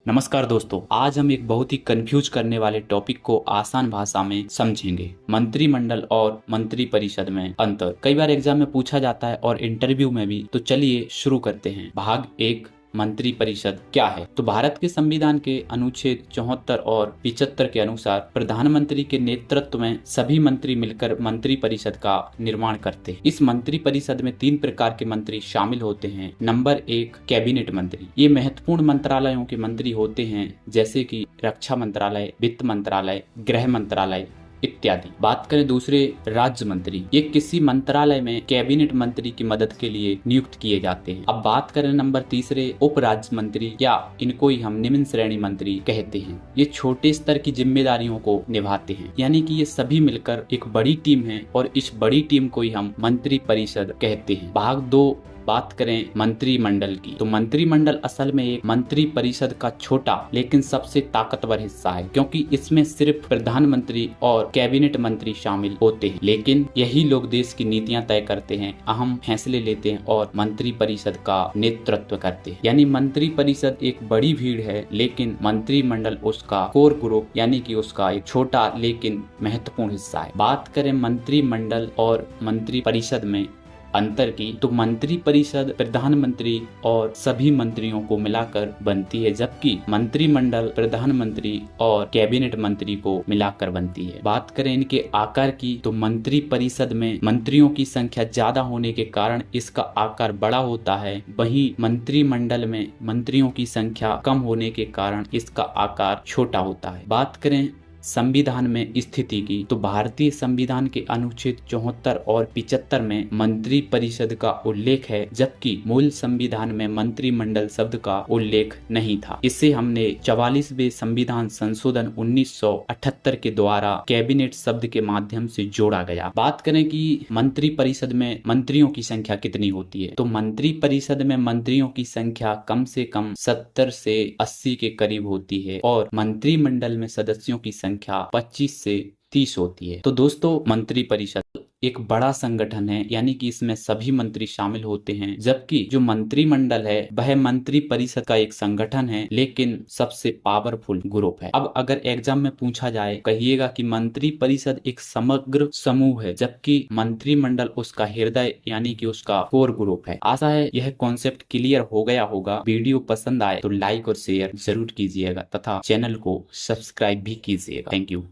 नमस्कार दोस्तों, आज हम एक बहुत ही कंफ्यूज करने वाले टॉपिक को आसान भाषा में समझेंगे। मंत्रिमंडल और मंत्री परिषद में अंतर कई बार एग्जाम में पूछा जाता है और इंटरव्यू में भी। तो चलिए शुरू करते हैं। भाग 1, मंत्री परिषद क्या है। तो भारत के संविधान के अनुच्छेद 74 और 75 के अनुसार प्रधानमंत्री के नेतृत्व में सभी मंत्री मिलकर मंत्री परिषद का निर्माण करते हैं। इस मंत्री परिषद में 3 प्रकार के मंत्री शामिल होते हैं। नंबर 1, कैबिनेट मंत्री। ये महत्वपूर्ण मंत्रालयों के मंत्री होते हैं, जैसे कि रक्षा मंत्रालय, वित्त मंत्रालय, गृह मंत्रालय इत्यादि। बात करें दूसरे, राज्य मंत्री। ये किसी मंत्रालय में कैबिनेट मंत्री की मदद के लिए नियुक्त किए जाते हैं। अब बात करें नंबर तीसरे, उप राज्य मंत्री, या इनको ही हम निम्न श्रेणी मंत्री कहते हैं। ये छोटे स्तर की जिम्मेदारियों को निभाते हैं, यानी कि ये सभी मिलकर एक बड़ी टीम है और इस बड़ी टीम को ही हम मंत्री परिषद कहते हैं। भाग 2, बात करें मंत्रिमंडल की। तो मंत्रिमंडल असल में एक मंत्री परिषद का छोटा लेकिन सबसे ताकतवर हिस्सा है, क्योंकि इसमें सिर्फ प्रधानमंत्री और कैबिनेट मंत्री शामिल होते हैं। लेकिन यही लोग देश की नीतियां तय करते हैं, अहम फैसले लेते हैं और मंत्री परिषद का नेतृत्व करते हैं। यानी मंत्री परिषद एक बड़ी भीड़ है, लेकिन मंत्रिमंडल उसका कोर ग्रुप, यानी कि उसका एक छोटा लेकिन महत्वपूर्ण हिस्सा है। बात करें मंत्रिमंडल और मंत्री परिषद में अंतर की, तो मंत्री परिषद प्रधानमंत्री और सभी मंत्रियों को मिलाकर बनती है, जबकि मंत्रिमंडल प्रधानमंत्री और कैबिनेट मंत्री को मिलाकर बनती है। बात करें इनके आकार की, तो मंत्री परिषद में मंत्रियों की संख्या ज्यादा होने के कारण इसका आकार बड़ा होता है, वहीं मंत्रिमंडल में मंत्रियों की संख्या कम होने के कारण इसका आकार छोटा होता है। बात करें संविधान में स्थिति की, तो भारतीय संविधान के अनुच्छेद 74 और 75 में मंत्री परिषद का उल्लेख है, जबकि मूल संविधान में मंत्रिमंडल शब्द का उल्लेख नहीं था। इसे हमने 44वें संविधान संशोधन 1978 के द्वारा कैबिनेट शब्द के माध्यम से जोड़ा गया। बात करें कि मंत्री परिषद में मंत्रियों की संख्या कितनी होती है, तो मंत्री परिषद में मंत्रियों की संख्या कम से कम 70 से 80 के करीब होती है और मंत्रिमंडल में सदस्यों की संख्या 25 से 30 होती है। तो दोस्तों, मंत्री परिषद एक बड़ा संगठन है, यानी कि इसमें सभी मंत्री शामिल होते हैं, जबकि जो मंत्रिमंडल है वह मंत्री परिषद का एक संगठन है, लेकिन सबसे पावरफुल ग्रुप है। अब अगर एग्जाम में पूछा जाए, कहिएगा कि मंत्री परिषद एक समग्र समूह है, जबकि मंत्रिमंडल उसका हृदय यानी कि उसका कोर ग्रुप है। आशा है यह कॉन्सेप्ट क्लियर हो गया होगा। वीडियो पसंद आए तो लाइक और शेयर जरूर कीजिएगा तथा चैनल को सब्सक्राइब भी कीजिएगा। Thank you.